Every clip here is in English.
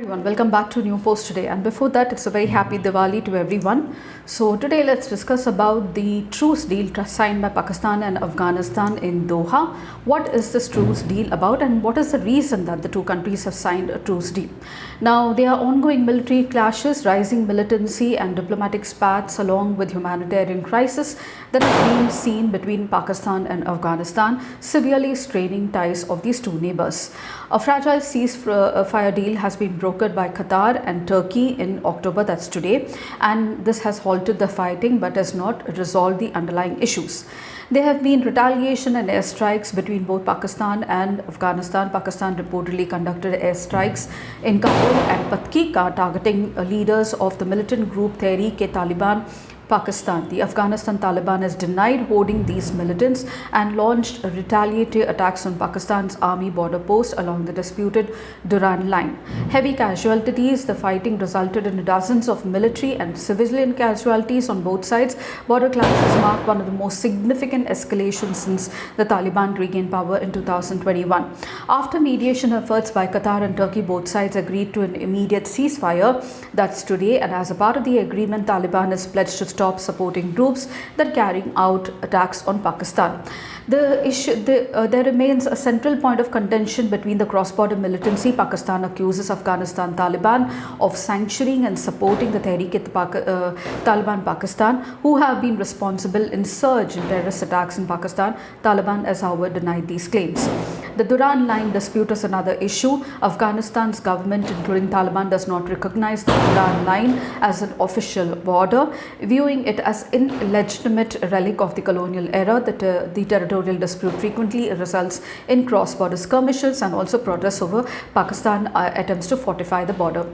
Everyone, welcome back to a new post today, and before that it's a very happy Diwali to everyone. So today let's discuss about the truce deal signed by Pakistan and Afghanistan in Doha. What is this truce deal about, and what is the reason that the two countries have signed a truce deal? Now, there are ongoing military clashes, rising militancy and diplomatic spats along with humanitarian crisis that is being seen between Pakistan and Afghanistan, severely straining ties of these two neighbors. A fragile ceasefire deal has been brokered by Qatar and Turkey in October, that's today, and this has halted the fighting but has not resolved the underlying issues. There have been retaliation and airstrikes between both Pakistan and Afghanistan. Pakistan reportedly conducted airstrikes in Kabul and Patkika targeting leaders of the militant group Tehreek-e-Taliban Pakistan. The Afghanistan Taliban has denied holding these militants and launched retaliatory attacks on Pakistan's army border post along the disputed Durand line. Heavy casualties, the fighting resulted in dozens of military and civilian casualties on both sides. Border clashes marked one of the most significant escalations since the Taliban regained power in 2021. After mediation efforts by Qatar and Turkey, both sides agreed to an immediate ceasefire, that's today, and as a part of the agreement, Taliban has pledged to stop supporting groups that are carrying out attacks on Pakistan. There remains a central point of contention between the cross-border militancy. Pakistan accuses Afghanistan Taliban of sanctioning and supporting the Tehreek-e-Taliban Pakistan, who have been responsible in surge in terrorist attacks in Pakistan. Taliban has, however, denied these claims. The Durand line dispute is another issue. Afghanistan's government, including Taliban, does not recognize the Durand line as an official border, viewing it as an illegitimate relic of the colonial era. The territorial dispute frequently results in cross-border skirmishes and also protests over Pakistan attempts to fortify the border.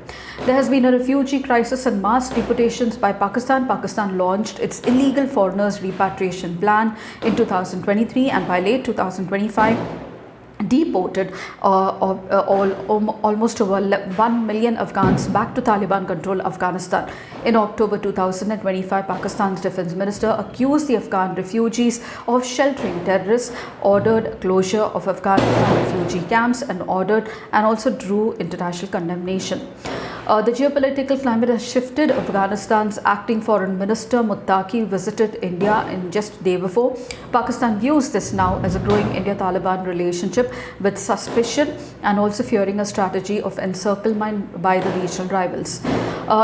There has been a refugee crisis and mass deportations by Pakistan. Pakistan launched its illegal foreigners repatriation plan in 2023, and by late 2025, deported almost over 1 million Afghans back to Taliban-controlled Afghanistan. In October 2025, Pakistan's defense minister accused the Afghan refugees of sheltering terrorists, ordered closure of Afghan refugee camps, and also drew international condemnation. The geopolitical climate has shifted. Afghanistan's acting foreign minister Muttaqi visited India in just the day before. Pakistan views this now as a growing India-Taliban relationship with suspicion and also fearing a strategy of encirclement by the regional rivals.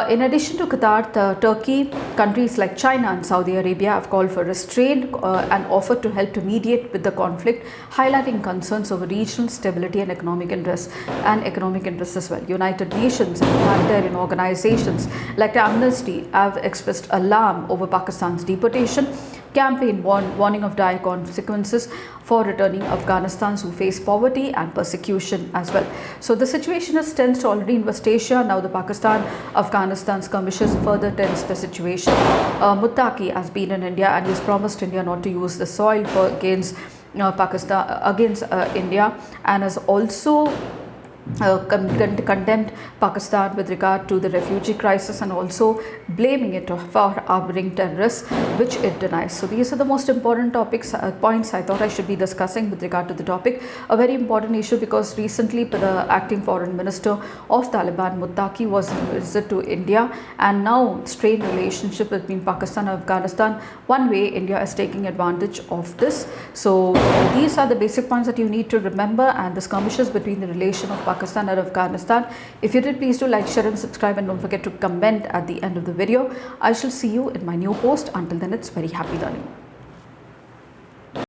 In addition to Qatar, Turkey, countries like China and Saudi Arabia have called for restraint and offered to help to mediate with the conflict, highlighting concerns over regional stability and economic interests as well. United Nations and humanitarian organizations like Amnesty have expressed alarm over Pakistan's deportation campaign, warning of dire consequences for returning Afghanistans who face poverty and persecution as well. So the situation has tensed already in West Asia. Now the Pakistan-Afghanistan skirmishes further tense the situation. Muttaqi has been in India and he's promised India not to use the soil against India, and has also condemned Pakistan with regard to the refugee crisis and also blaming it for harboring terrorists, which it denies. So these are the most important points I thought I should be discussing with regard to the topic. A very important issue because recently the acting foreign minister of Taliban, Muttaqi, was on a visit to India, and now strained relationship between Pakistan and Afghanistan. One way India is taking advantage of this. So these are the basic points that you need to remember, and the skirmishes between the relation of Pakistan and Afghanistan. If you did, please do like, share and subscribe, and don't forget to comment at the end of the video. I shall see you in my new post. Until then, it's very happy learning.